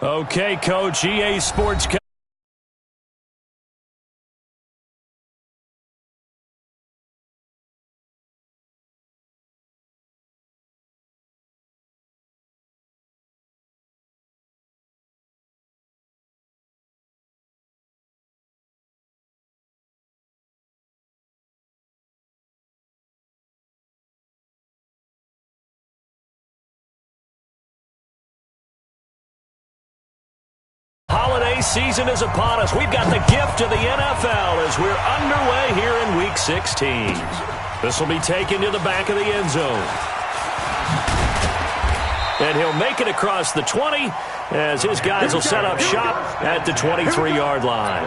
Okay, Coach, EA Sports. Holiday season is upon us. We've got the gift of the NFL as we're underway here in Week 16. This will be taken to the back of the end zone. And he'll make it across the 20 as his guys will set up shop at the 23-yard line.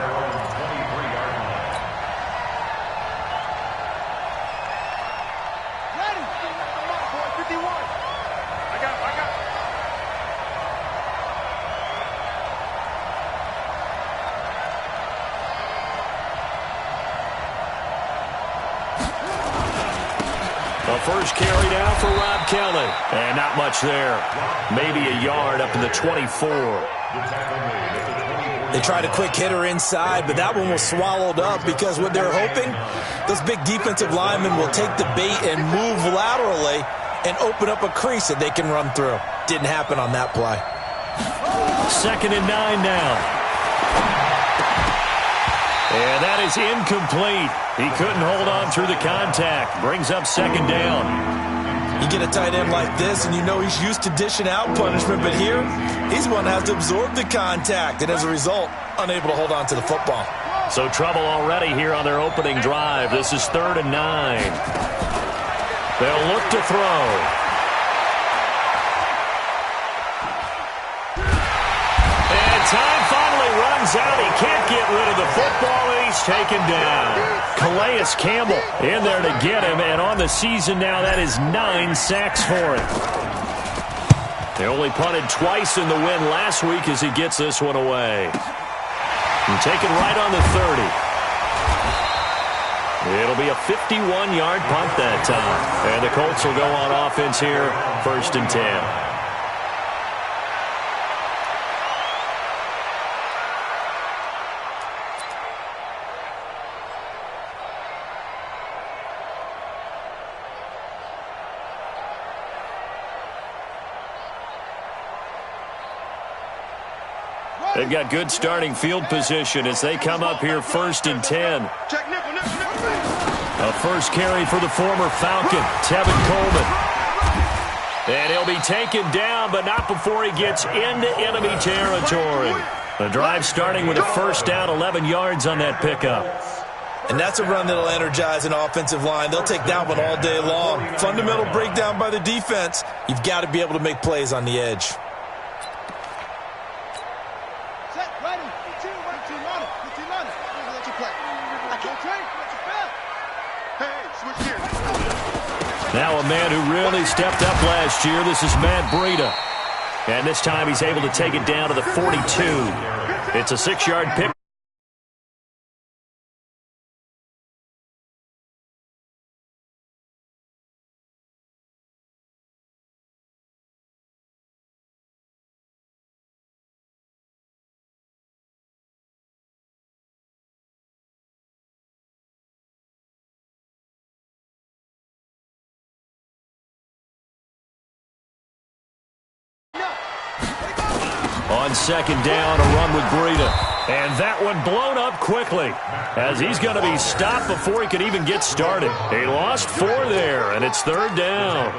First carry down for Rob Kelly. And not much there. Maybe a yard up in the 24. They tried a quick hitter inside, but that one was swallowed up because what they're hoping, those big defensive linemen will take the bait and move laterally and open up a crease that they can run through. Didn't happen on that play. 2nd and 9 now. And that is incomplete. He couldn't hold on through the contact. Brings up 2nd down. You get a tight end like this, and you know he's used to dishing out punishment, but here, he's one that has to absorb the contact, and as a result, unable to hold on to the football. So trouble already here on their opening drive. This is 3rd and 9. They'll look to throw. And time finally runs out. He can't get rid of the football, and he's taken down. Calais Campbell in there to get him, and on the season now, that is 9 sacks for him. They only punted twice in the win last week as he gets this one away. And taken right on the 30. It'll be a 51-yard punt that time. And the Colts will go on offense here, 1st and 10. They've got good starting field position as they come up here 1st and 10. A first carry for the former Falcon, Tevin Coleman. And he'll be taken down, but not before he gets into enemy territory. The drive starting with a 1st down, 11 yards on that pickup. And that's a run that'll energize an offensive line. They'll take that one all day long. Fundamental breakdown by the defense. You've got to be able to make plays on the edge. Now a man who really stepped up last year. This is Matt Breida. And this time he's able to take it down to the 42. It's a 6-yard pick. On 2nd down, a run with Breida. And that one blown up quickly as he's going to be stopped before he can even get started. He lost 4 there, and it's 3rd down.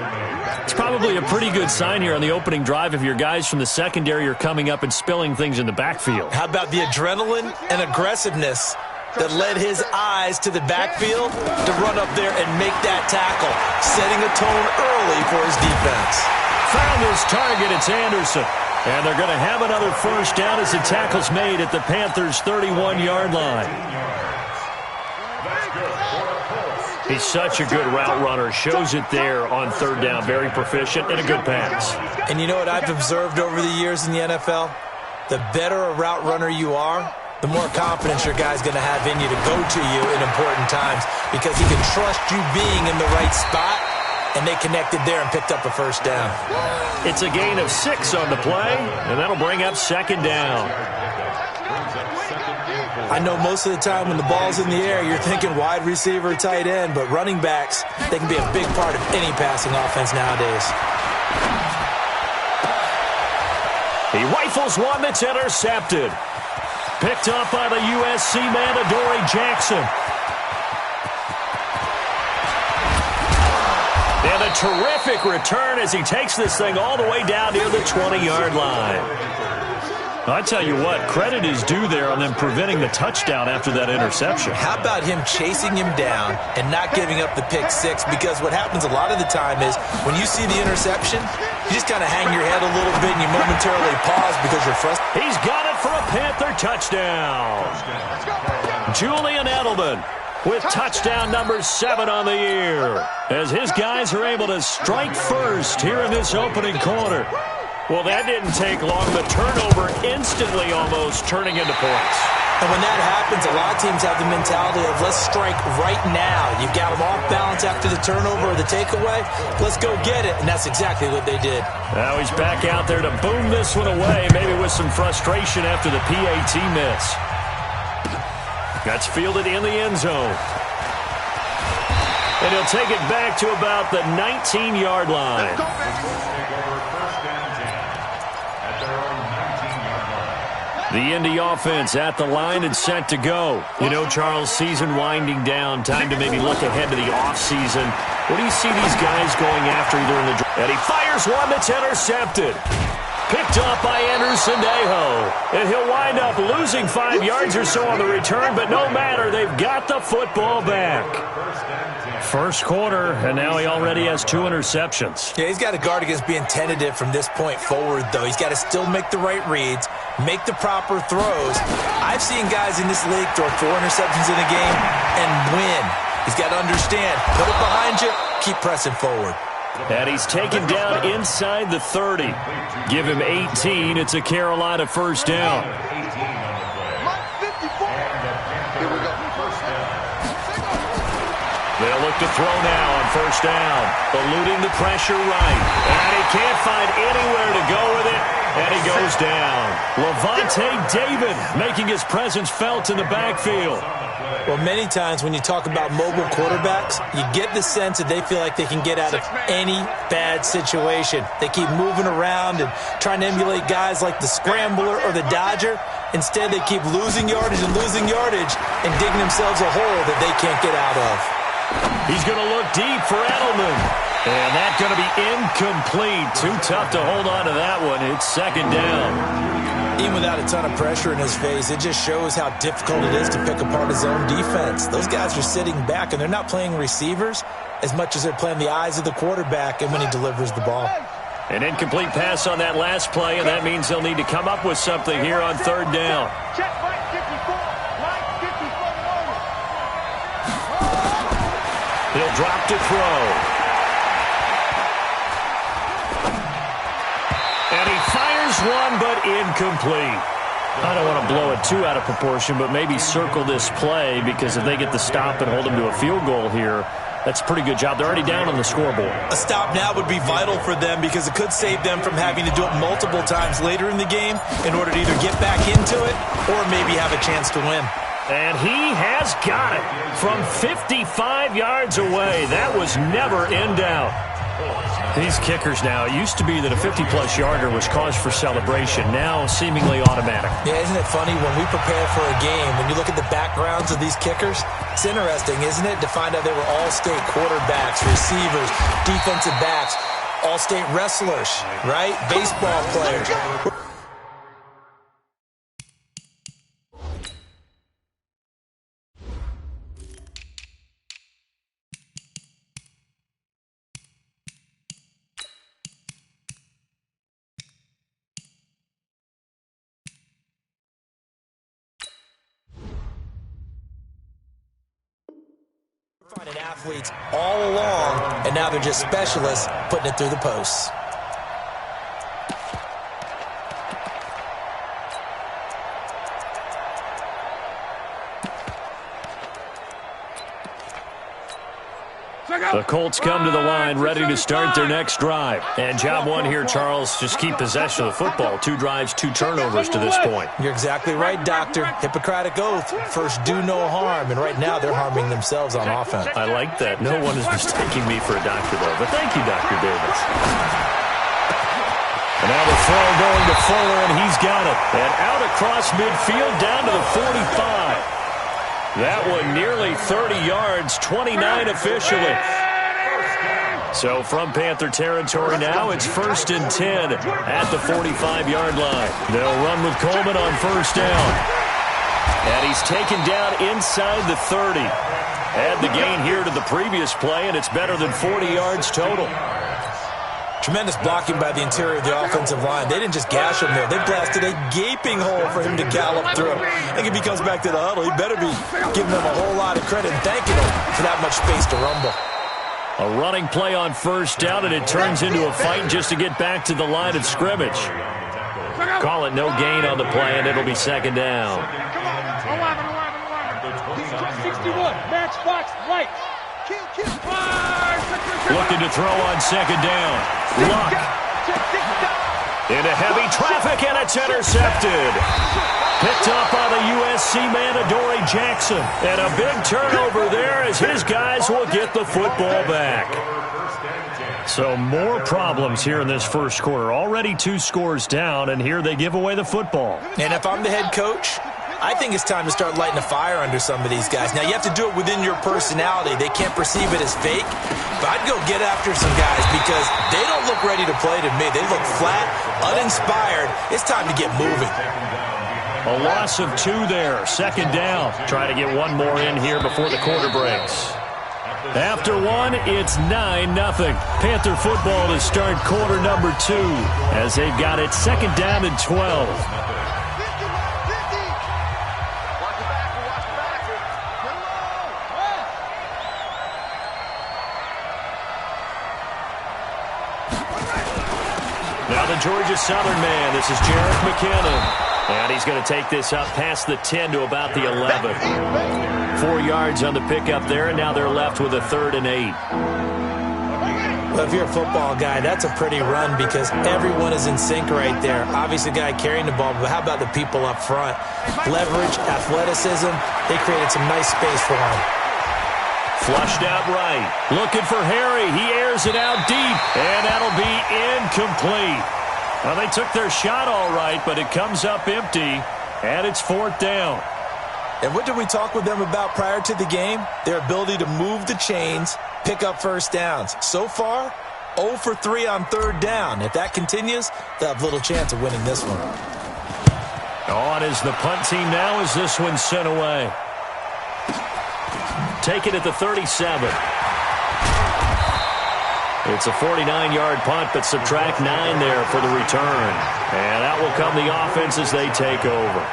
It's probably a pretty good sign here on the opening drive if your guys from the secondary are coming up and spilling things in the backfield. How about the adrenaline and aggressiveness that led his eyes to the backfield to run up there and make that tackle, setting a tone early for his defense. Found his target. It's Anderson. And they're going to have another 1st down as the tackle's made at the Panthers' 31-yard line. He's such a good route runner. Shows it there on 3rd down. Very proficient and a good pass. And you know what I've observed over the years in the NFL? The better a route runner you are, the more confidence your guy's going to have in you to go to you in important times because he can trust you being in the right spot and they connected there and picked up a first down. It's a gain of 6 on the play, and that'll bring up second down. I know most of the time when the ball's in the air, you're thinking wide receiver, tight end, but running backs, they can be a big part of any passing offense nowadays. He rifles one that's intercepted. Picked up by the USC man, Adoree Jackson. And a terrific return as he takes this thing all the way down near the 20-yard line. I tell you what, credit is due there on them preventing the touchdown after that interception. How about him chasing him down and not giving up the pick six? Because what happens a lot of the time is when you see the interception, you just kind of hang your head a little bit and you momentarily pause because you're frustrated. He's got it for a Panther touchdown. Julian Edelman with touchdown number 7 on the year as his guys are able to strike first here in this opening quarter. Well, that didn't take long. The turnover instantly almost turning into points. And when that happens, a lot of teams have the mentality of let's strike right now. You've got them off balance after the turnover or the takeaway. Let's go get it. And that's exactly what they did. Now he's back out there to boom this one away, maybe with some frustration after the PAT miss. That's fielded in the end zone. And he'll take it back to about the 19-yard line. The Indy offense at the line and set to go. You know, Charles, season winding down. Time to maybe look ahead to the offseason. What do you see these guys going after either in the draft? And he fires one that's intercepted. Picked up by Anderson Dejo. And he'll wind up losing 5 yards or so on the return, but no matter, they've got the football back. First quarter, and now he already has 2 interceptions. Yeah, he's got to guard against being tentative from this point forward, though. He's got to still make the right reads, make the proper throws. I've seen guys in this league throw 4 interceptions in a game and win. He's got to understand, put it behind you, keep pressing forward. And he's taken down inside the 30. Give him 18. It's a Carolina first down. They'll look to throw now on first down. Eluding the pressure right. And he can't find anywhere to go with it. And he goes down. Levante David making his presence felt in the backfield. Well, many times when you talk about mobile quarterbacks, you get the sense that they feel like they can get out of any bad situation. They keep moving around and trying to emulate guys like the Scrambler or the Dodger. Instead, they keep losing yardage and digging themselves a hole that they can't get out of. He's going to look deep for Edelman. And that's going to be incomplete. Too tough to hold on to that one. It's second down. Even without a ton of pressure in his face, it just shows how difficult it is to pick apart his own defense. Those guys are sitting back, and they're not playing receivers as much as they're playing the eyes of the quarterback and when he delivers the ball. An incomplete pass on that last play, and that means they'll need to come up with something here on third down. He'll drop to throw. And he fires one, but incomplete. I don't want to blow it too out of proportion, but maybe circle this play because if they get the stop and hold them to a field goal here, that's a pretty good job. They're already down on the scoreboard. A stop now would be vital for them because it could save them from having to do it multiple times later in the game in order to either get back into it or maybe have a chance to win. And he has got it from 55 yards away. That was never in doubt. These kickers now, it used to be that a 50-plus yarder was cause for celebration, now seemingly automatic. Yeah, isn't it funny when we prepare for a game, when you look at the backgrounds of these kickers, it's interesting, isn't it, to find out they were all-state quarterbacks, receivers, defensive backs, all-state wrestlers, right? Baseball players. Finding athletes all along, and now they're just specialists putting it through the posts. The Colts come to the line, ready to start their next drive. And job one here, Charles, just keep possession of the football. 2 drives, 2 turnovers to this point. You're exactly right, Doctor. Hippocratic oath. First, do no harm. And right now, they're harming themselves on offense. I like that. No one is mistaking me for a doctor, though. But thank you, Dr. Davis. And now the throw going to Fuller, and he's got it. And out across midfield, down to the 45. That one nearly 30 yards, 29 officially. So from Panther territory now, it's 1st and 10 at the 45-yard line. They'll run with Coleman on first down. And he's taken down inside the 30. Add the gain here to the previous play, and it's better than 40 yards total. Tremendous blocking by the interior of the offensive line. They didn't just gash him there. They blasted a gaping hole for him to gallop through. I think if he comes back to the huddle, he better be giving them a whole lot of credit and thanking them for that much space to rumble. A running play on first down, and it turns into a fight just to get back to the line of scrimmage. Call it no gain on the play, and it'll be second down. 61, match box right. Looking to throw on second down. Luck. Into heavy traffic, and it's intercepted. Picked up by the USC man, Adoree Jackson. And a big turnover there as his guys will get the football back. So more problems here in this first quarter. Already 2 scores down, and here they give away the football. And if I'm the head coach, I think it's time to start lighting a fire under some of these guys. Now, you have to do it within your personality. They can't perceive it as fake. But I'd go get after some guys because they don't look ready to play to me. They look flat, uninspired. It's time to get moving. A loss of 2 there. Second down. Try to get one more in here before the quarter breaks. After 1, it's 9-0. Panther football to start quarter number 2 as they've got it second down and 12. Now the Georgia Southern man. This is Jerick McKinnon. And he's going to take this up past the 10 to about the 11. 4 yards on the pickup there, and now they're left with a 3rd and 8. Well, if you're a football guy, that's a pretty run because everyone is in sync right there. Obviously, the guy carrying the ball, but how about the people up front? Leverage, athleticism, they created some nice space for him. Flushed out right. Looking for Harry. He airs it out deep, and that'll be incomplete. Well, they took their shot all right, but it comes up empty, and it's 4th down. And what did we talk with them about prior to the game? Their ability to move the chains, pick up first downs. So far, 0 for 3 on 3rd down. If that continues, they'll have little chance of winning this one. On is the punt team now as this one's sent away. Take it at the 37. It's a 49-yard punt, but subtract 9 there for the return. And out will come the offense as they take over.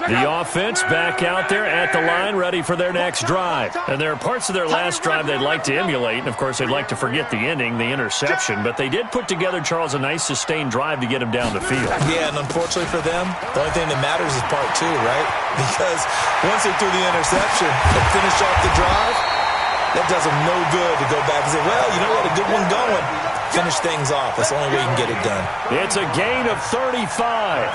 The offense back out there at the line, ready for their next drive. And there are parts of their last drive they'd like to emulate. And, of course, they'd like to forget the ending, the interception. But they did put together, Charles, a nice sustained drive to get him down the field. Yeah, and unfortunately for them, the only thing that matters is part 2, right? Because once they threw the interception and finished off the drive, that does them no good to go back and say, well, you know what, a good one going. Finish things off. That's the only way you can get it done. It's a gain of 35.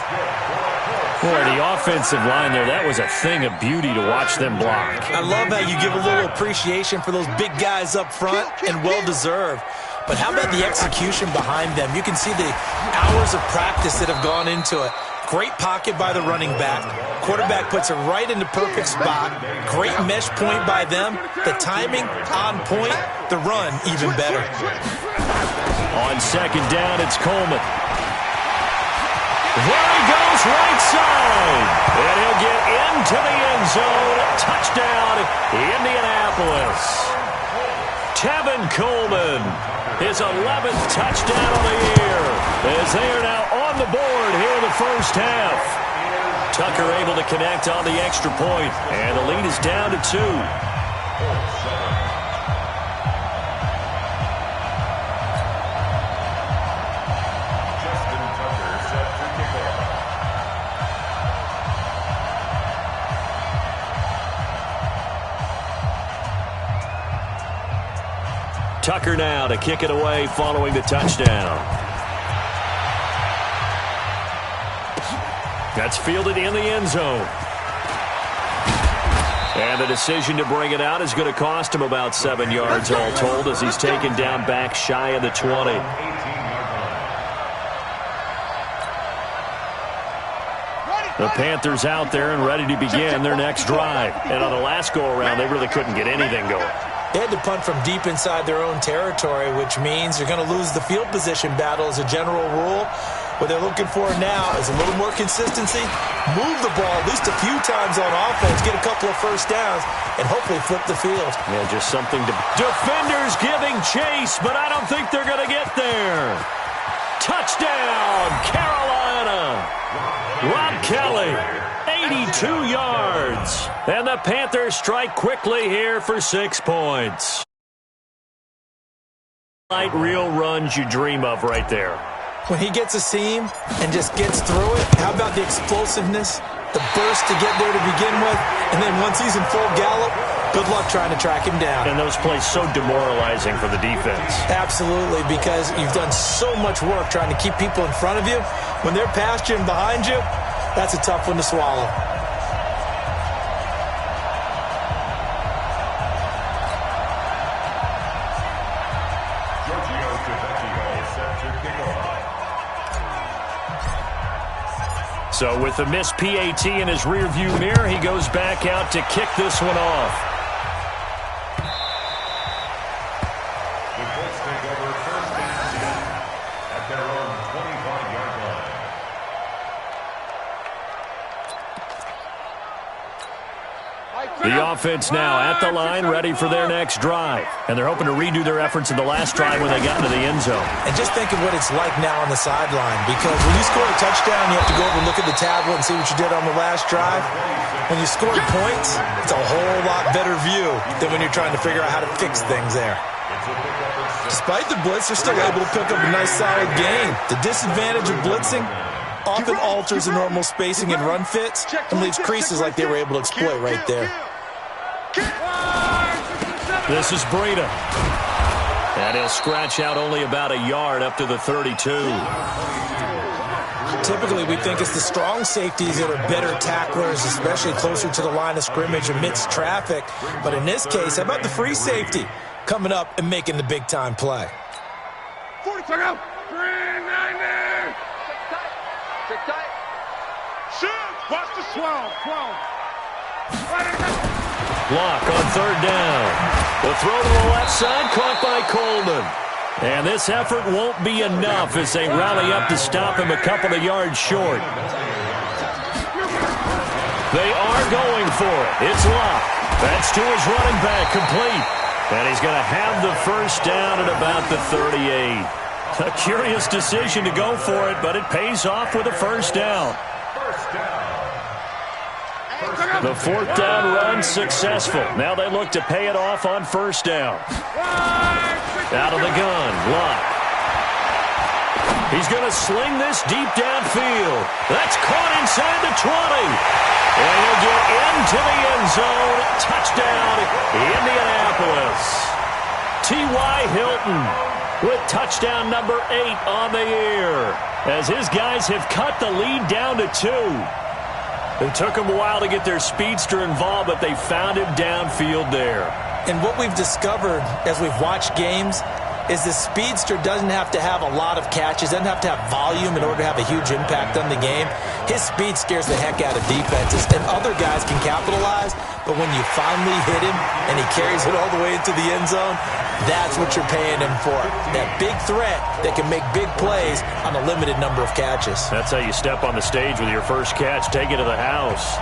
Boy, the offensive line there, that was a thing of beauty to watch them block. I love how you give a little appreciation for those big guys up front, and well-deserved. But how about the execution behind them? You can see the hours of practice that have gone into it. Great pocket by the running back. Quarterback puts it right in the perfect spot. Great mesh point by them. The timing on point. The run even better. On second down, it's Coleman. There he goes, right side. And he'll get into the end zone. Touchdown, Indianapolis. Tevin Coleman, his 11th touchdown of the year, as they are now on the board here in the first half. Tucker able to connect on the extra point, and the lead is down to 2. Tucker now to kick it away following the touchdown. That's fielded in the end zone. And the decision to bring it out is going to cost him about 7 yards all told as he's taken down back shy of the 20. The Panthers out there and ready to begin their next drive. And on the last go-around, they really couldn't get anything going. They had to punt from deep inside their own territory, which means you're going to lose the field position battle as a general rule. What they're looking for now is a little more consistency, move the ball at least a few times on offense, get a couple of first downs, and hopefully flip the field. Yeah, just something to... Defenders giving chase, but I don't think they're going to get there. Touchdown, Carolina. Rob Kelly, 82 yards. And the Panthers strike quickly here for 6 points. Light real runs you dream of right there. When he gets a seam and just gets through it, how about the explosiveness, the burst to get there to begin with, and then once he's in full gallop, good luck trying to track him down. And those plays so demoralizing for the defense. Absolutely, because you've done so much work trying to keep people in front of you. When they're past you and behind you, that's a tough one to swallow. So with the missed PAT in his rearview mirror, he goes back out to kick this one off. The Colts take over first down at their own 25-yard line. The offense now at the line, ready for their next drive. And they're hoping to redo their efforts in the last drive when they got into the end zone. And just think of what it's like now on the sideline, because when you score a touchdown, you have to go over and look at the tablet and see what you did on the last drive. When you score points, it's a whole lot better view than when you're trying to figure out how to fix things there. Despite the blitz, they're still able to pick up a nice solid gain. The disadvantage of blitzing often alters the normal spacing and run fits and leaves creases like they were able to exploit right there. This is Breida. And he'll scratch out only about a yard up to the 32. Typically, we think it's the strong safeties that are better tacklers, especially closer to the line of scrimmage amidst traffic. But in this case, how about the free safety coming up and making the big-time play? 40, check out. 390. Check tight. Shoot. Watch the 12. Block on third down. The throw to the left side, caught by Coleman. And this effort won't be enough as they rally up to stop him a couple of yards short. They are going for it. It's Locke. That's to his running back, complete. And he's going to have the first down at about the 38. A curious decision to go for it, but it pays off with a first down. The fourth down run successful. Now they look to pay it off on first down. Out of the gun, Locke. He's going to sling this deep downfield. That's caught inside the 20. And he'll get into the end zone. Touchdown, Indianapolis. T.Y. Hilton with touchdown number 8 on the year, as his guys have cut the lead down to 2. It took them a while to get their speedster involved, but they found him downfield there. And what we've discovered as we've watched games is the speedster doesn't have to have a lot of catches, doesn't have to have volume in order to have a huge impact on the game. His speed scares the heck out of defenses, and other guys can capitalize, but when you finally hit him and he carries it all the way into the end zone, that's what you're paying him for. That big threat that can make big plays on a limited number of catches. That's how you step on the stage with your first catch. Take it to the house.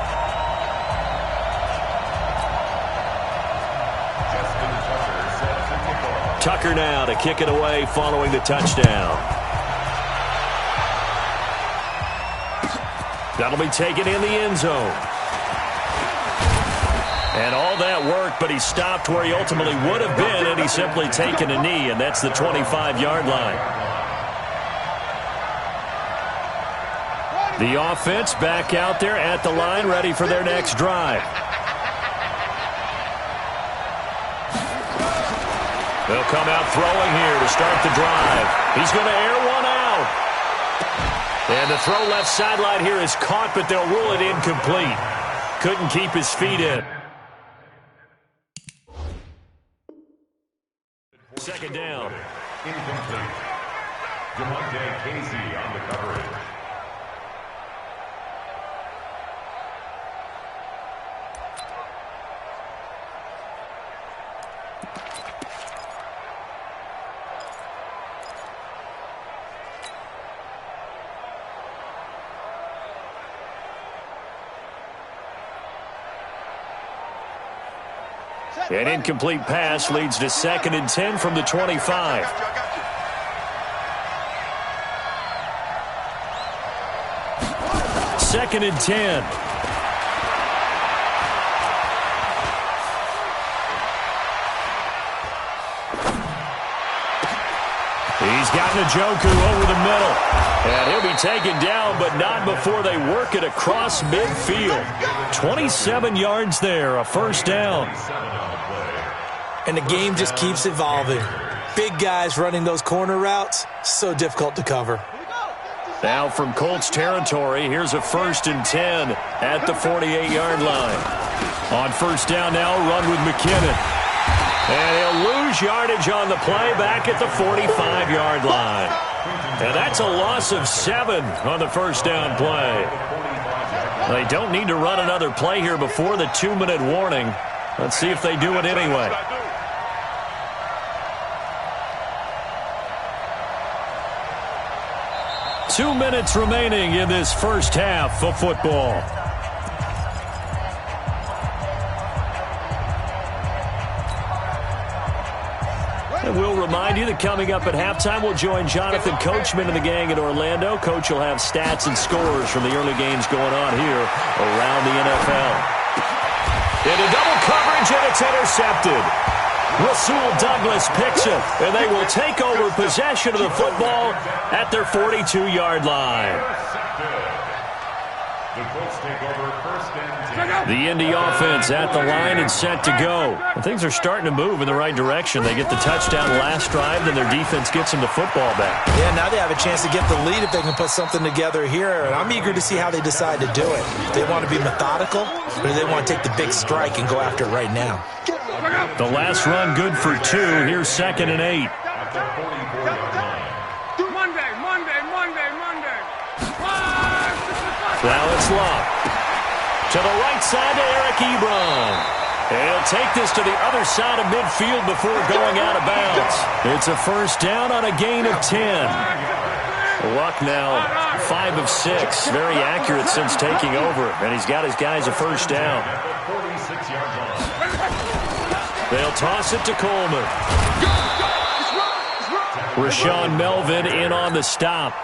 Tucker now to kick it away following the touchdown. That'll be taken in the end zone. And all that work, but he stopped where he ultimately would have been, and he's simply taken a knee, and that's the 25-yard line. The offense back out there at the line, ready for their next drive. They'll come out throwing here to start the drive. He's going to air one out. And the throw left sideline here is caught, but they'll rule it incomplete. Couldn't keep his feet in. Second down. Incomplete. DeMonte Casey on the coverage. An incomplete pass leads to 2nd and 10 from the 25. Second and 10. He's got Njoku over the middle. And he'll be taken down, but not before they work it across midfield. 27 yards there, a first down. And the game just keeps evolving. Big guys running those corner routes, so difficult to cover. Now from Colts territory, here's a 1st and 10 at the 48-yard line. On first down now, run with McKinnon. And he'll lose yardage on the play back at the 45-yard line. And that's a loss of 7 on the first down play. They don't need to run another play here before the 2-minute warning. Let's see if they do it anyway. Two minutes remaining in this first half of football. And we'll remind you that coming up at halftime, we'll join Jonathan Coachman and the gang in Orlando. Coach will have stats and scores from the early games going on here around the NFL. Into double coverage, and it's intercepted. Rasul Douglas picks it, and they will take over possession of the football at their 42-yard line. The Colts take over 1st and 10. The Indy offense at the line and set to go. And things are starting to move in the right direction. They get the touchdown last drive, then their defense gets them the football back. Yeah, now they have a chance to get the lead if they can put something together here. And I'm eager to see how they decide to do it. If they want to be methodical, or do they want to take the big strike and go after it right now? The last run good for 2. Here's 2nd and 8. Now it's Love. To the right side to Eric Ebron. And he'll take this to the other side of midfield before going out of bounds. It's a first down on a gain of 10. Luck now 5 of 6. Very accurate since taking over. And he's got his guys a first down. They'll toss it to Coleman. Rashawn Melvin in on the stop.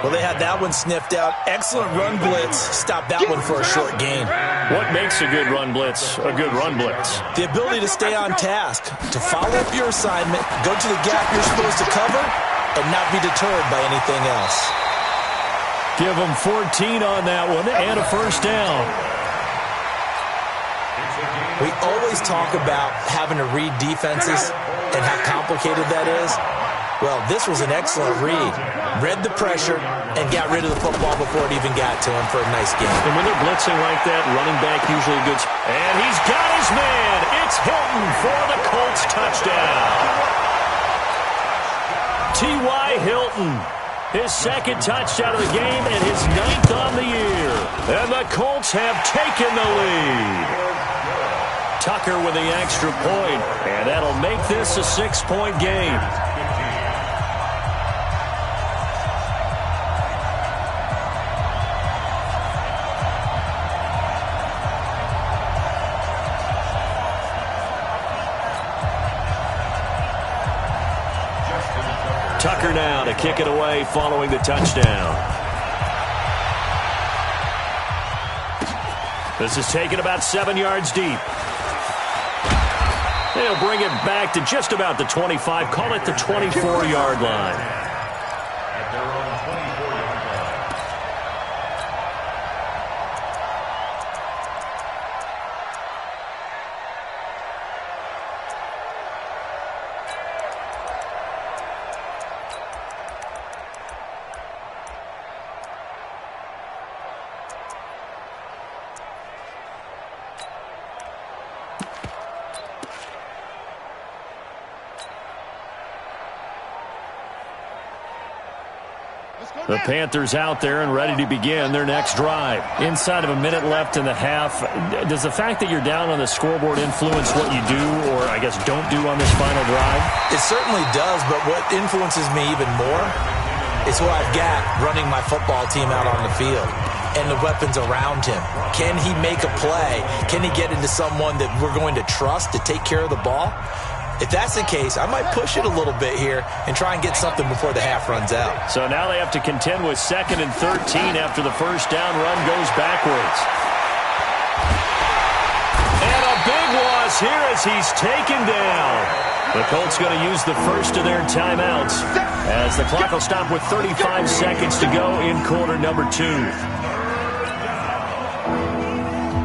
Well, they had that one sniffed out. Excellent run blitz. Stop that one for a short gain. What makes a good run blitz a good run blitz? The ability to stay on task, to follow up your assignment, go to the gap you're supposed to cover, and not be deterred by anything else. Give them 14 on that one and a first down. We always talk about having to read defenses and how complicated that is. Well, this was an excellent read. Read the pressure and got rid of the football before it even got to him for a nice game. And when they're blitzing like that, running back usually a good... And he's got his man. It's Hilton for the Colts touchdown. T.Y. Hilton, his 2nd touchdown of the game and his 9th on the year. And the Colts have taken the lead. Tucker with the extra point, and that'll make this a 6-point game. Tucker now to kick it away following the touchdown. This is taken about 7 yards deep. They'll bring it back to just about the 25. Call it the 24-yard line. At their own 24-yard line. The Panthers out there and ready to begin their next drive. Inside of a minute left in the half, does the fact that you're down on the scoreboard influence what you do or, I guess, don't do on this final drive? It certainly does, but what influences me even more is who I've got running my football team out on the field and the weapons around him. Can he make a play? Can he get into someone that we're going to trust to take care of the ball? If that's the case, I might push it a little bit here and try and get something before the half runs out. So now they have to contend with 2nd and 13 after the first down run goes backwards. And a big loss here as he's taken down. The Colts going to use the first of their timeouts as the clock will stop with 35 seconds to go in quarter number 2.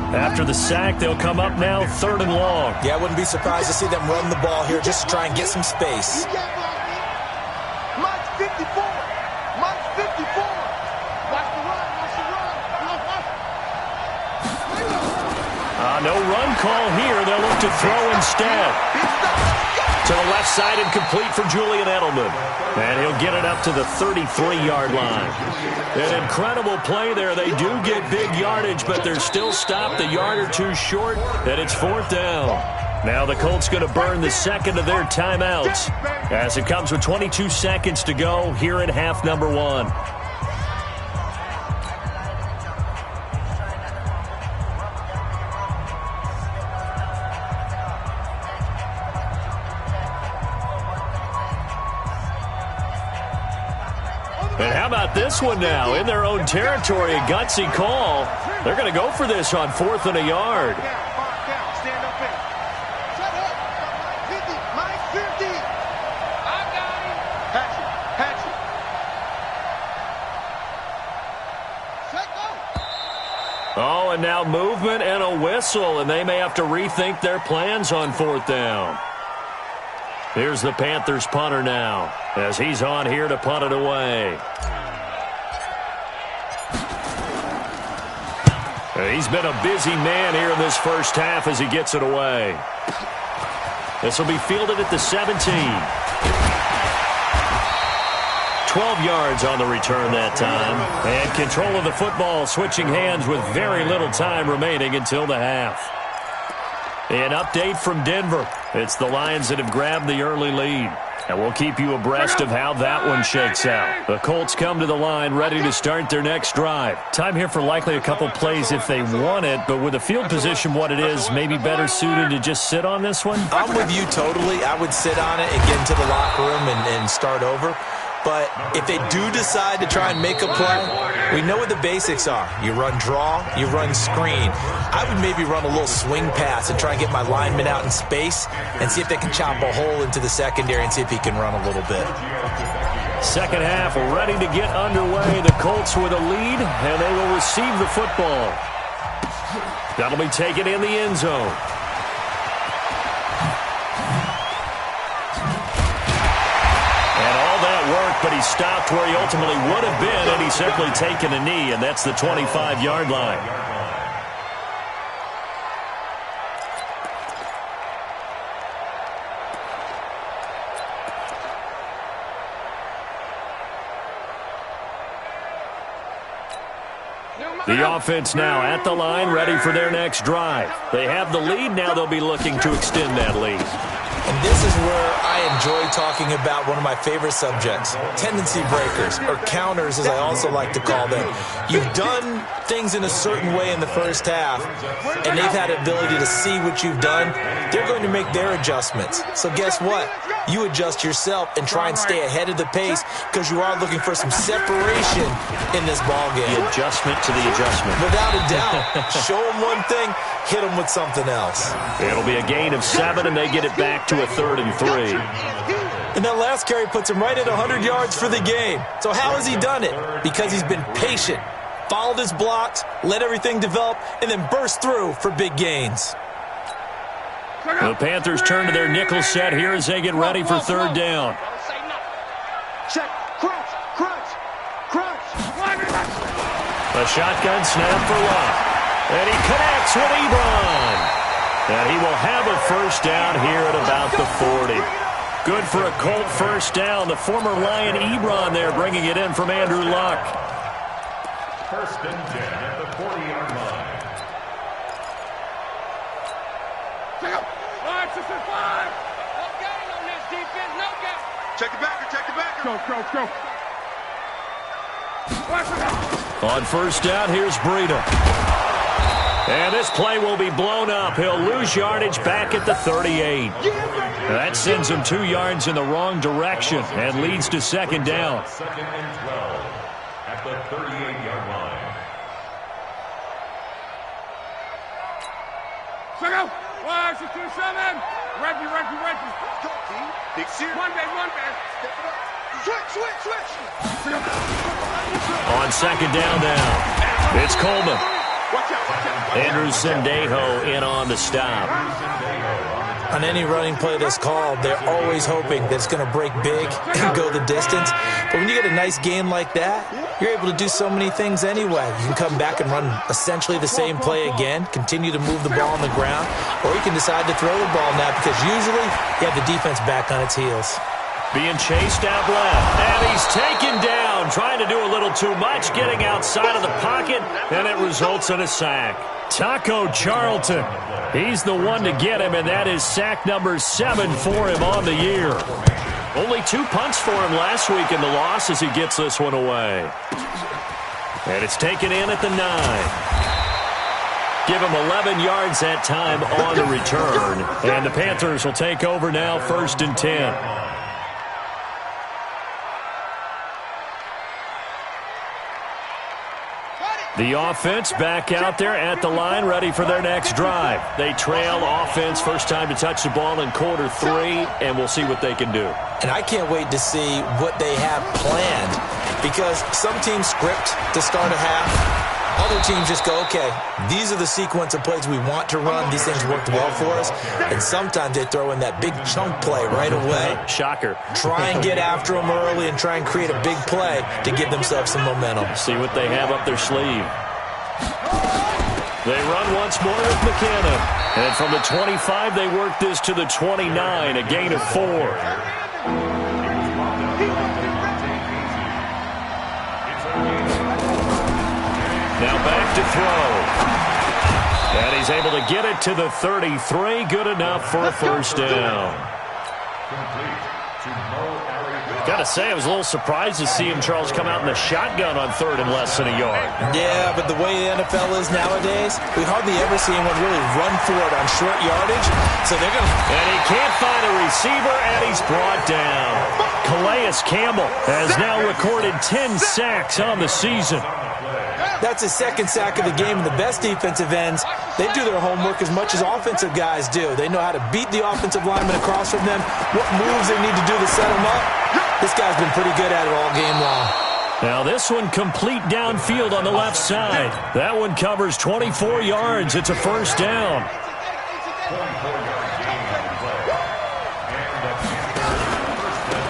After the sack, they'll come up now 3rd and long. Yeah, I wouldn't be surprised to see them run the ball here just to try and get some space. Mike's 54. Mike's 54. Watch the run. Watch the run. No run call here. They'll look to throw instead. To the left side and complete for Julian Edelman. And he'll get it up to the 33-yard line. An incredible play there. They do get big yardage, but they're still stopped a yard or two short, and it's 4th down. Now the Colts going to burn the second of their timeouts as it comes with 22 seconds to go here in half number 1. And how about this one now? In their own territory, a gutsy call. They're going to go for this on 4th and a yard. Stand up in. Shut up. Mike 50. I got him. Patch it. Shut up. Oh, and now movement and a whistle, and they may have to rethink their plans on 4th down. Here's the Panthers punter now as he's on here to punt it away. He's been a busy man here in this first half as he gets it away. This will be fielded at the 17. 12 yards on the return that time. And control of the football switching hands with very little time remaining until the half. An update from Denver. It's the Lions that have grabbed the early lead. And we'll keep you abreast of how that one shakes out. The Colts come to the line ready to start their next drive. Time here for likely a couple plays if they want it, but with the field position what it is, maybe better suited to just sit on this one? I'm with you totally. I would sit on it and get into the locker room and start over. But if they do decide to try and make a play, we know what the basics are. You run draw, you run screen. I would maybe run a little swing pass and try and get my lineman out in space and see if they can chop a hole into the secondary and see if he can run a little bit. Second half ready to get underway. The Colts with a lead, and they will receive the football. That'll be taken in the end zone. But he stopped where he ultimately would have been, and he's simply taken a knee, and that's the 25-yard line. The offense now at the line, ready for their next drive. They have the lead. Now they'll be looking to extend that lead. And this is where I enjoy talking about one of my favorite subjects, tendency breakers, or counters as I also like to call them. You've done things in a certain way in the first half, and they've had the ability to see what you've done. They're going to make their adjustments. So guess what? You adjust yourself and try and stay ahead of the pace because you are looking for some separation in this ballgame. The adjustment to the adjustment. Without a doubt. Show them one thing, hit them with something else. It'll be a gain of 7, and they get it back to a 3rd and 3. And that last carry puts him right at 100 yards for the game. So how has he done it? Because he's been patient, followed his blocks, let everything develop, and then burst through for big gains. The Panthers turn to their nickel set here as they get ready for 3rd down. Check. Crunch. Crunch. Crunch. A shotgun snap for Lott. And he connects with Ebron. And he will have a first down here at about the 40. Good for a Colt first down. The former Lion Ebron there bringing it in from Andrew Luck. First and 10 at the 40-yard line. Check the backer, check the backer. Go. On first down, here's Breida. And this play will be blown up. He'll lose yardage back at the 38. That sends him 2 yards in the wrong direction and leads to second down. Second and 12 at the 38-yard line. Go. 1, 2, 7. Reggie. Go, team. Big series. One man. Step it up. Switch. On second down now, it's Coleman. Watch out. Andrew Sendejo in on the stop. On any running play that's called, they're always hoping that it's going to break big and go the distance. But when you get a nice game like that, you're able to do so many things anyway. You can come back and run essentially the same play again, continue to move the ball on the ground, or you can decide to throw the ball now because usually you have the defense back on its heels. Being chased out left, and he's taken down, trying to do a little too much, getting outside of the pocket, and it results in a sack. Taco Charlton, he's the one to get him, and that is sack number 7 for him on the year. Only 2 punts for him last week in the loss as he gets this one away. And it's taken in at the 9. Give him 11 yards that time on the return, and the Panthers will take over now, first and 10. The offense back out there at the line, ready for their next drive. They trail offense, first time to touch the ball in quarter 3, and we'll see what they can do. And I can't wait to see what they have planned because some teams script to start a half. Other teams just go, okay, these are the sequence of plays we want to run. These things worked well for us. And sometimes they throw in that big chunk play right away. Shocker. Try and get after them early and try and create a big play to give themselves some momentum. See what they have up their sleeve. They run once more with McKenna. And from the 25, they work this to the 29, a gain of 4. Now back to throw. And he's able to get it to the 33. Good enough for a first down. Got to say, I was a little surprised to see him, Charles, come out in the shotgun on 3rd and less than a yard. Yeah, but the way the NFL is nowadays, we hardly ever see anyone really run for it on short yardage. So they're going to... And he can't find a receiver, and he's brought down. Calais Campbell has now recorded 10 sacks on the season. That's his 2nd sack of the game, and the best defensive ends, they do their homework as much as offensive guys do. They know how to beat the offensive lineman across from them, what moves they need to do to set them up. This guy's been pretty good at it all game long. Now this one complete downfield on the left side. That one covers 24 yards. It's a first down.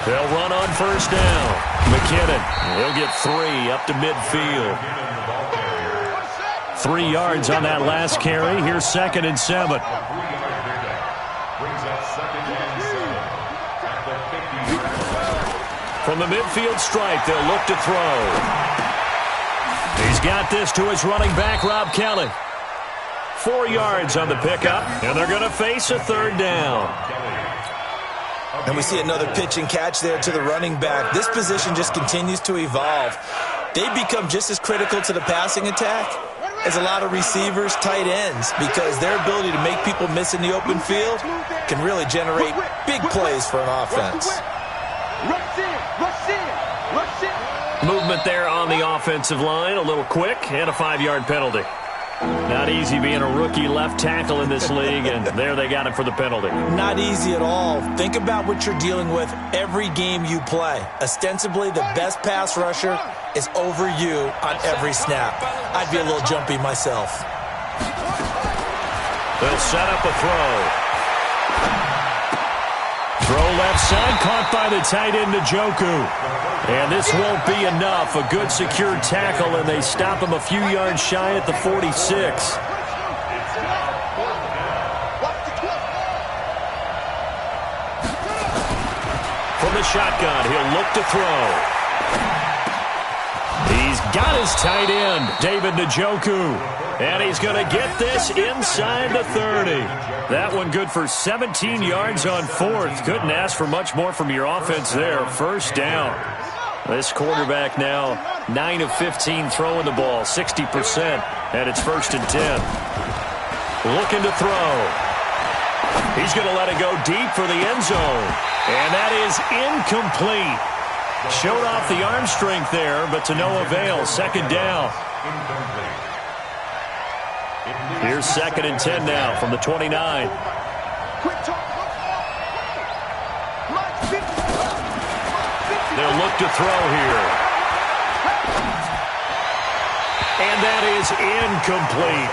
They'll run on first down. McKinnon, he'll get 3 up to midfield. 3 yards on that last carry. Here's 2nd and 7. From the midfield stripe, they'll look to throw. He's got this to his running back, Rob Kelly. 4 yards on the pickup, and they're going to face a 3rd down. And we see another pitch and catch there to the running back. This position just continues to evolve. They become just as critical to the passing attack as a lot of receivers, tight ends, because their ability to make people miss in the open field can really generate big plays for an offense. Movement there on the offensive line, a little quick, and a 5-yard penalty. Not easy being a rookie left tackle in this league, and there they got him for the penalty. Not easy at all. Think about what you're dealing with every game you play. Ostensibly, the best pass rusher is over you on every snap. I'd be a little jumpy myself. They'll set up a throw. Throw left side, caught by the tight end, Njoku. And this won't be enough. A good secure tackle, and they stop him a few yards shy at the 46. the shotgun. He'll look to throw. He's got his tight end, David Njoku. And he's going to get this inside the 30. That one good for 17 yards on fourth. Couldn't ask for much more from your offense there. First down. This quarterback now 9 of 15 throwing the ball, 60%. And it's 1st and 10. Looking to throw. He's going to let it go deep for the end zone. And that is incomplete. Showed off the arm strength there, but to no avail. 2nd down. Here's 2nd and 10 now from the 29. They'll look to throw here. And that is incomplete.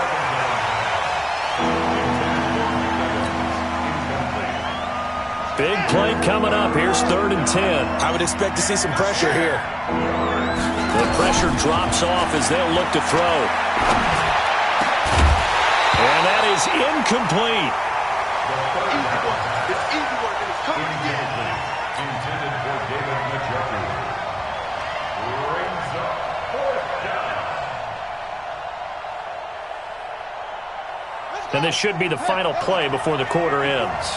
Big play coming up. Here's 3rd and 10. I would expect to see some pressure here. The pressure drops off as they'll look to throw. And that is incomplete. It's easy work, and it's coming again. Intended for David Njoku. Brings up 4th down. And this should be the final play before the quarter ends.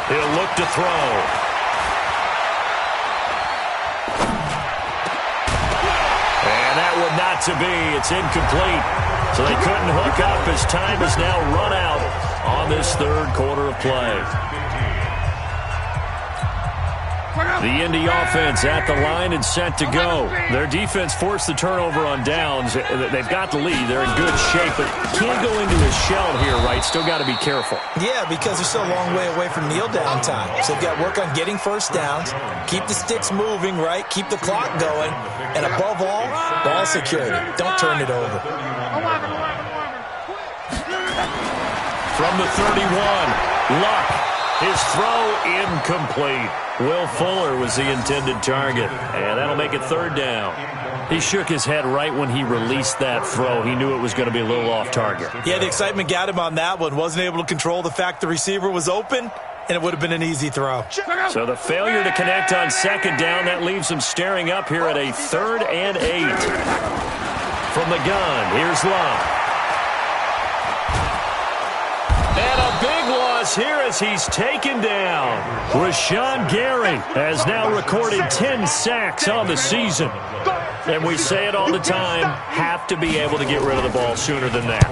He'll look to throw. And that one not to be. It's incomplete. So they couldn't hook up as time has now run out on this 3rd quarter of play. The Indy offense at the line and set to go. Their defense forced the turnover on downs. They've got the lead. They're in good shape, but can't go into a shell here, right? Still got to be careful. Yeah, because they're still a long way away from kneel down time. So they've got to work on getting first downs, keep the sticks moving, right? Keep the clock going. And above all, ball security. Don't turn it over. From the 31, Luck. His throw incomplete. Will Fuller was the intended target. And that'll make it 3rd down. He shook his head right when he released that throw. He knew it was going to be a little off target. Yeah, the excitement got him on that one. Wasn't able to control the fact the receiver was open, and it would have been an easy throw. So the failure to connect on 2nd down, that leaves him staring up here at a 3rd and 8. From the gun, here's Luck. And a big loss here as he's taken down. Rashawn Gary has now recorded 10 sacks on the season. And we say it all the time, have to be able to get rid of the ball sooner than that.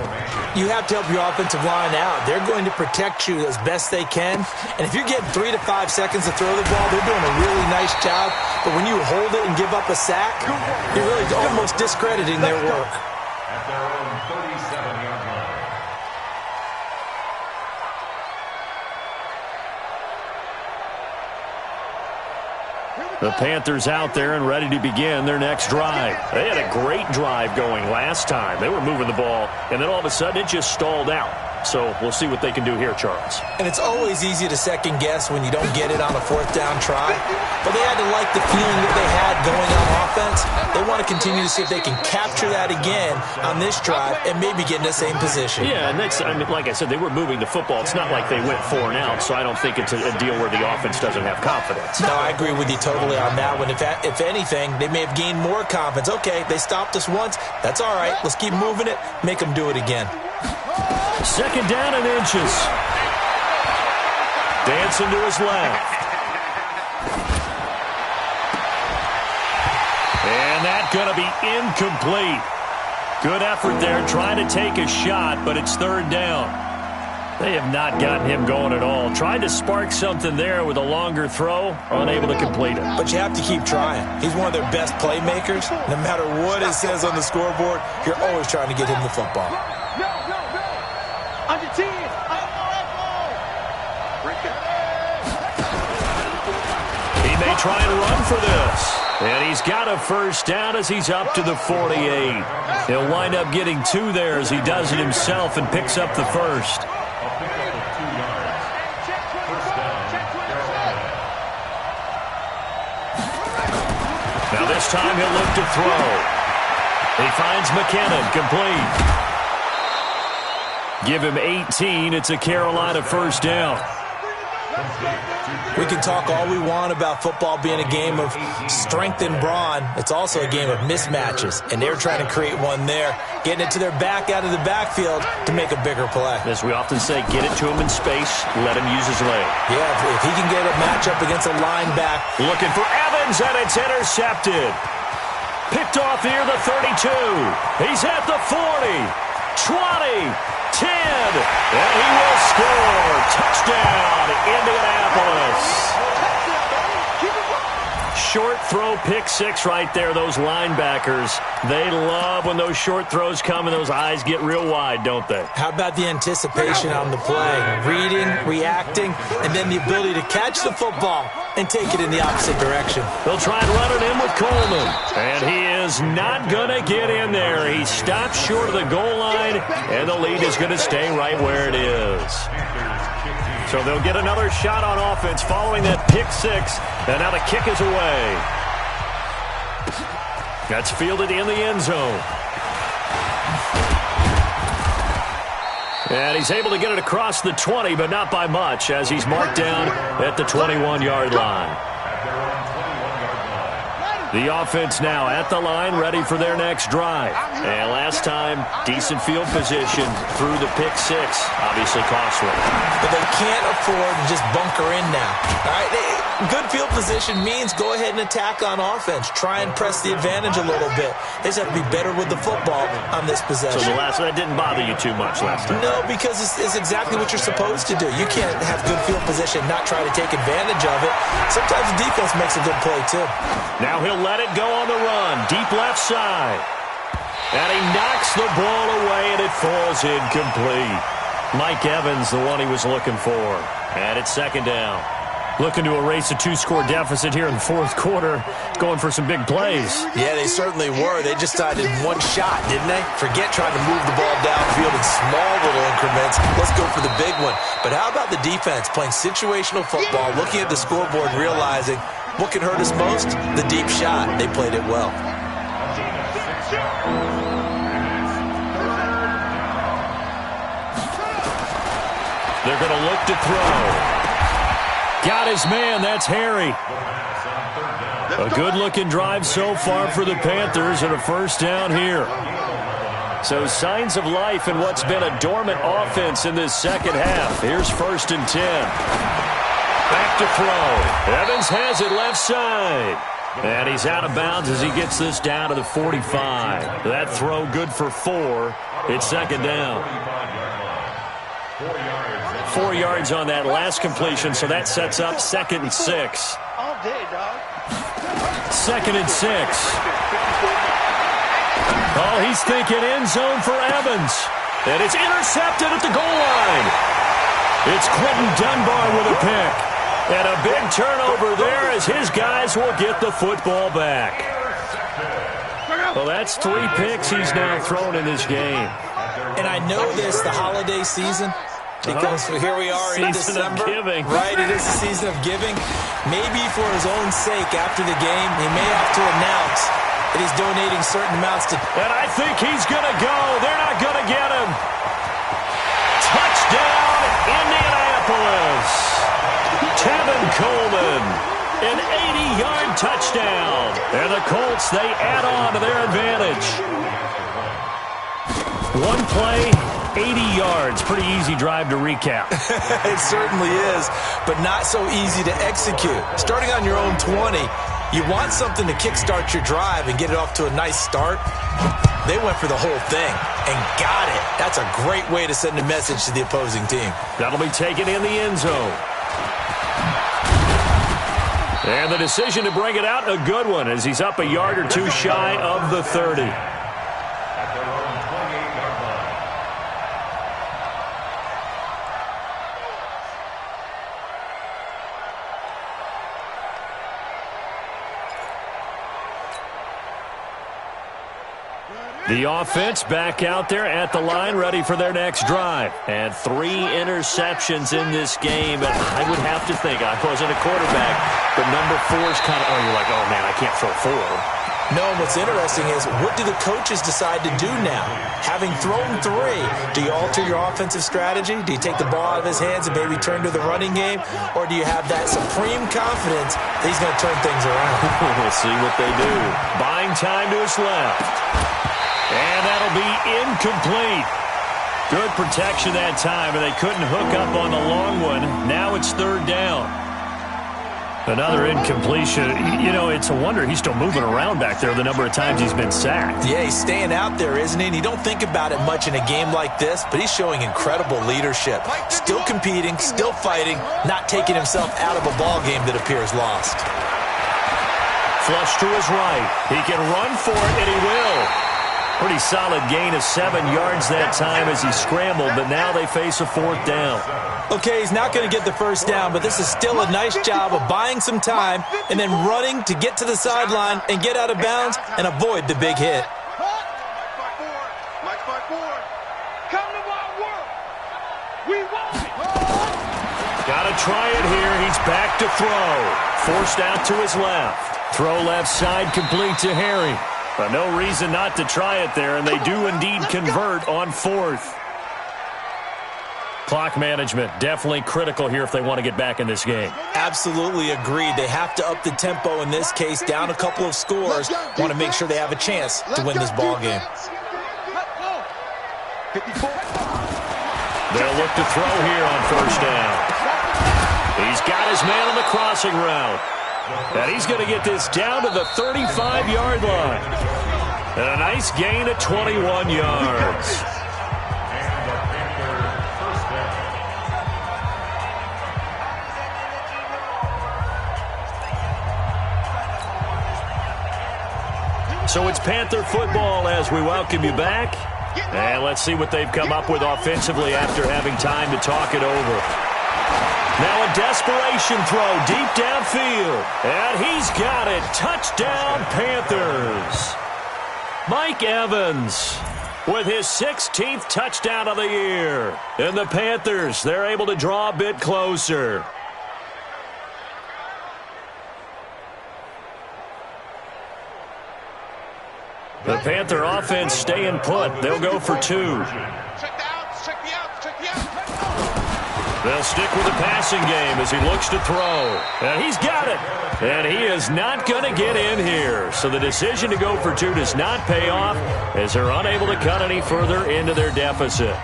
You have to help your offensive line out. They're going to protect you as best they can. And if you're getting 3 to 5 seconds to throw the ball, they're doing a really nice job. But when you hold it and give up a sack, you're really almost discrediting their work. At their own 37-yard line. The Panthers out there and ready to begin their next drive. They had a great drive going last time. They were moving the ball, and then all of a sudden it just stalled out. So we'll see what they can do here, Charles. And it's always easy to second guess when you don't get it on a 4th down try. But they had to like the feeling that they had going on offense. They want to continue to see if they can capture that again on this drive and maybe get in the same position. Yeah, and that's, I mean, like I said, they were moving the football. It's not like they went 4 and out, so I don't think it's a deal where the offense doesn't have confidence. No, I agree with you totally on that one. If anything, they may have gained more confidence. Okay, they stopped us once. That's all right. Let's keep moving it. Make them do it again. 2nd down and inches. Dancing to his left. And that's going to be incomplete. Good effort there trying to take a shot, but it's 3rd down. They have not gotten him going at all. Tried to spark something there with a longer throw, unable to complete it. But you have to keep trying. He's one of their best playmakers. No matter what it says on the scoreboard, you're always trying to get him the football. Under 10. He may try and run for this. And he's got a first down as he's up to the 48. He'll wind up getting 2 there as he does it himself and picks up the first. Now this time he'll look to throw. He finds McKinnon complete. Give him 18. It's a Carolina first down. We can talk all we want about football being a game of strength and brawn. It's also a game of mismatches, and they're trying to create one there, getting it to their back out of the backfield to make a bigger play. As we often say, get it to him in space, let him use his leg. Yeah, if he can get a matchup against a linebacker. Looking for Evans, and it's intercepted. Picked off here, the 32. He's at the 40, 20, 10, and he will score. Touchdown, Indianapolis. Short throw, pick six right there. Those linebackers, they love when those short throws come and those eyes get real wide, don't they? How about the anticipation on the play? Reading, reacting, and then the ability to catch the football and take it in the opposite direction. They'll try and run it in with Coleman. And he is not going to get in there. He stops short of the goal line, and the lead is going to stay right where it is. So they'll get another shot on offense following that pick six. And now the kick is away. That's fielded in the end zone. And he's able to get it across the 20, but not by much, as he's marked down at the 21-yard line. The offense now at the line, ready for their next drive. And last time, decent field position through the pick six. Obviously costly. But they can't afford to just bunker in now. All right, good field position means go ahead and attack on offense. Try and press the advantage a little bit. They just have to be better with the football on this possession. So that didn't bother you too much last time? No, because it's exactly what you're supposed to do. You can't have good field position and not try to take advantage of it. Sometimes the defense makes a good play, too. Now he'll let it go on the run. Deep left side. And he knocks the ball away, and it falls incomplete. Mike Evans, the one he was looking for. And it's second down. Looking to erase a two-score deficit here in the fourth quarter. Going for some big plays. Yeah, they certainly were. They just decided one shot, didn't they? Forget trying to move the ball downfield in small little increments. Let's go for the big one. But how about the defense playing situational football, looking at the scoreboard, realizing what can hurt us most? The deep shot. They played it well. They're going to look to throw. Got his man. That's Harry. A good-looking drive so far for the Panthers, and a first down here. So signs of life in what's been a dormant offense in this second half. Here's 1st and 10. Back to throw. Evans has it left side. And he's out of bounds as he gets this down to the 45. That throw good for 4. It's second down. 4 yards on that last completion, so that sets up 2nd and 6. All day, dog. 2nd and 6. Oh, he's thinking end zone for Evans. And it's intercepted at the goal line. It's Quentin Dunbar with a pick. And a big turnover there as his guys will get the football back. Well, that's 3 picks he's now thrown in this game. And I know this, the holiday season, because here we are in December. Season of giving. Right, it is the season of giving. Maybe for his own sake after the game, he may have to announce that he's donating certain amounts to... And I think he's going to go. They're not going to get him. Touchdown, Indianapolis. Tevin Coleman, an 80-yard touchdown. And the Colts, they add on to their advantage. One play, 80 yards. Pretty easy drive to recap. It certainly is, but not so easy to execute. Starting on your own 20, you want something to kickstart your drive and get it off to a nice start. They went for the whole thing and got it. That's a great way to send a message to the opposing team. That'll be taken in the end zone. And the decision to bring it out, a good one, as he's up a yard or two shy of the 30. The offense back out there at the line, ready for their next drive. And 3 interceptions in this game. I would have to think, I wasn't a quarterback, but number 4 is kind of, oh, you're like, oh, man, I can't throw 4. No, and what's interesting is, what do the coaches decide to do now? Having thrown 3, do you alter your offensive strategy? Do you take the ball out of his hands and maybe turn to the running game? Or do you have that supreme confidence that he's going to turn things around? We'll see what they do. Buying time to his left. And that'll be incomplete. Good protection that time, and they couldn't hook up on the long one. Now it's 3rd down. Another incompletion. You know, it's a wonder he's still moving around back there the number of times he's been sacked. Yeah, he's staying out there, isn't he? And you don't think about it much in a game like this, but he's showing incredible leadership. Still competing, still fighting, not taking himself out of a ball game that appears lost. Flush to his right. He can run for it, and he will. Pretty solid gain of 7 yards that time as he scrambled, but now they face a 4th down. Okay, he's not going to get the first down, but this is still a nice job of buying some time and then running to get to the sideline and get out of bounds and avoid the big hit. Come to my work. We want it. Got to try it here. He's back to throw. Forced out to his left. Throw left side complete to Harry. But no reason not to try it there, and they do indeed convert on 4th. Clock management, definitely critical here if they want to get back in this game. Absolutely agreed. They have to up the tempo in this case, down a couple of scores. Want to make sure they have a chance to win this ball game. They'll look to throw here on 1st down. He's got his man on the crossing route. And he's going to get this down to the 35-yard line. And a nice gain of 21 yards. So it's Panther football as we welcome you back. And let's see what they've come up with offensively after having time to talk it over. Now a desperation throw deep downfield. And he's got it. Touchdown, Panthers. Mike Evans with his 16th touchdown of the year. And the Panthers, they're able to draw a bit closer. The Panther offense staying put. They'll go for 2. They'll stick with the passing game as he looks to throw. And he's got it. And he is not going to get in here. So the decision to go for 2 does not pay off as they're unable to cut any further into their deficit.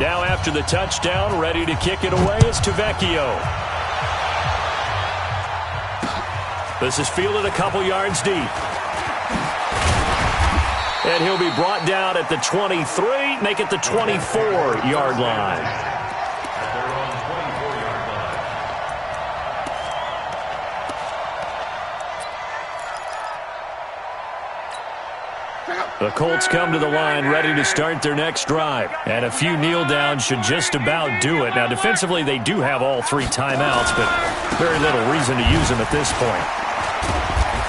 Now after the touchdown, ready to kick it away is Tavecchio. This is fielded a couple yards deep. And he'll be brought down at the 23, make it the 24-yard line. The Colts come to the line ready to start their next drive. And a few kneel downs should just about do it. Now, defensively, they do have all 3 timeouts, but very little reason to use them at this point.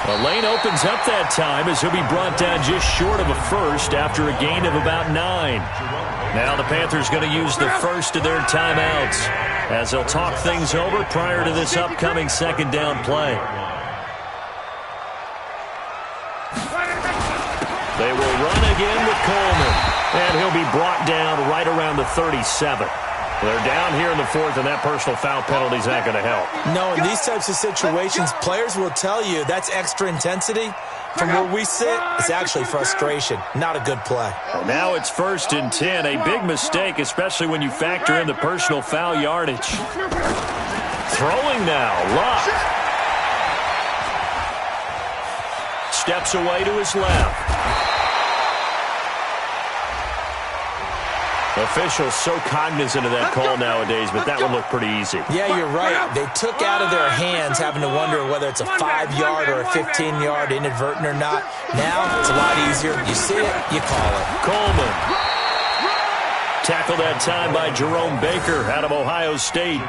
The lane opens up that time as he'll be brought down just short of a first after a gain of about 9. Now the Panthers going to use the first of their timeouts as they'll talk things over prior to this upcoming 2nd down play. They will run again with Coleman, and he'll be brought down right around the 37. They're down here in the 4th, and that personal foul penalty is not going to help. No, in these types of situations, players will tell you that's extra intensity. From where we sit, it's actually frustration. Not a good play. Well, now it's 1st and 10. A big mistake, especially when you factor in the personal foul yardage. Throwing now, Luck. Steps away to his left. Officials so cognizant of that call nowadays, but that one looked pretty easy. Yeah, you're right. They took out of their hands having to wonder whether it's a 5-yard or a 15-yard inadvertent or not. Now, it's a lot easier. You see it, you call it. Coleman. Tackled that time by Jerome Baker out of Ohio State.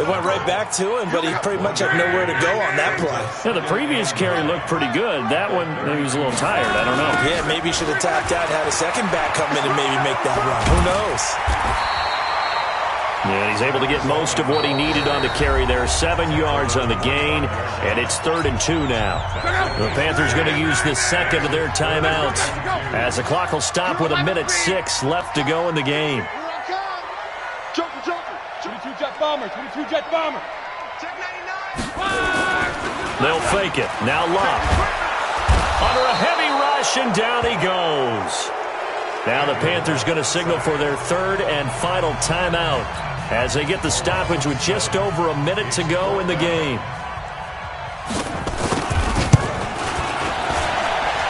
It went right back to him, but he pretty much had nowhere to go on that play. Yeah, the previous carry looked pretty good. That one, he was a little tired. I don't know. Yeah, maybe he should have tapped out and had a second back come in and maybe make that run. Who knows? And he's able to get most of what he needed on the carry there. 7 yards on the gain, and it's 3rd and 2 now. The Panthers going to use the second of their timeouts as the clock will stop with 1:06 left to go in the game. 22 jet bomber, 22 jet bomber. They'll fake it. Now Love. Under a heavy rush, and down he goes. Now the Panthers going to signal for their 3rd and final timeout as they get the stoppage with just over a minute to go in the game.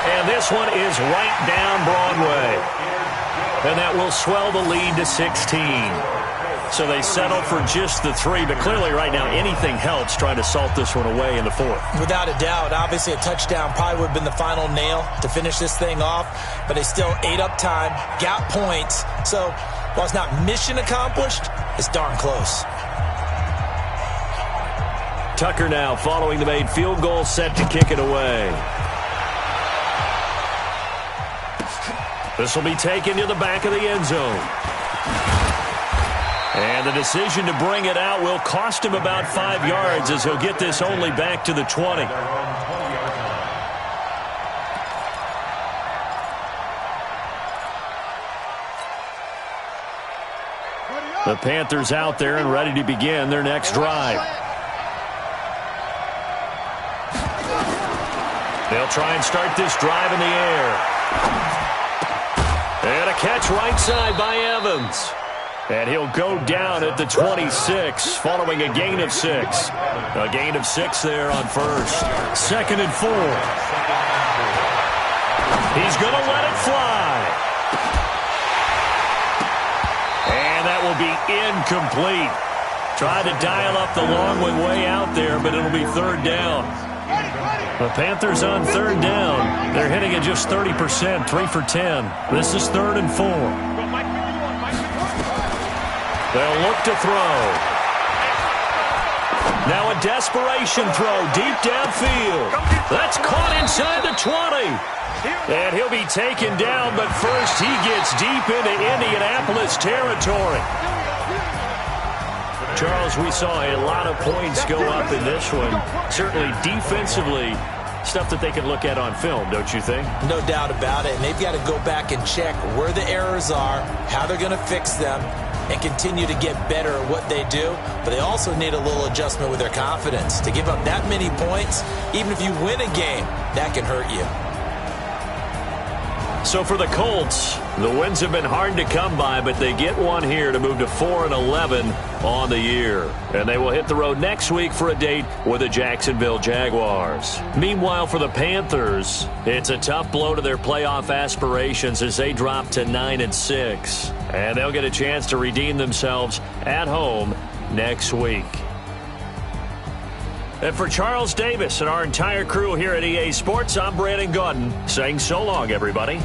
And this one is right down Broadway. And that will swell the lead to 16. So they settle for just the 3, but clearly right now anything helps trying to salt this one away in the 4th. Without a doubt, obviously a touchdown probably would have been the final nail to finish this thing off, but they still ate up time, got points. So while it's not mission accomplished, it's darn close. Tucker now following the made field goal, set to kick it away. This will be taken to the back of the end zone. And the decision to bring it out will cost him about 5 yards as he'll get this only back to the 20. The Panthers out there and ready to begin their next drive. They'll try and start this drive in the air. And a catch right side by Evans. And he'll go down at the 26 following a gain of 6. A gain of 6 there on first. 2nd and 4. He's going to let it fly. And that will be incomplete. Tried to dial up the long one way out there, but it'll be 3rd down. The Panthers on 3rd down. They're hitting at just 30%, 3 for 10. This is 3rd and 4. They'll look to throw. Now a desperation throw deep downfield. That's caught inside the 20. And he'll be taken down, but first he gets deep into Indianapolis territory. Charles, we saw a lot of points go up in this one. Certainly defensively, stuff that they can look at on film, don't you think? No doubt about it. And they've got to go back and check where the errors are, how they're going to fix them, and continue to get better at what they do. But they also need a little adjustment with their confidence. To give up that many points, even if you win a game, that can hurt you. So for the Colts, the wins have been hard to come by, but they get one here to move to 4-11 on the year. And they will hit the road next week for a date with the Jacksonville Jaguars. Meanwhile, for the Panthers, it's a tough blow to their playoff aspirations as they drop to 9-6. And they'll get a chance to redeem themselves at home next week. And for Charles Davis and our entire crew here at EA Sports, I'm Brandon Gaudin saying so long, everybody.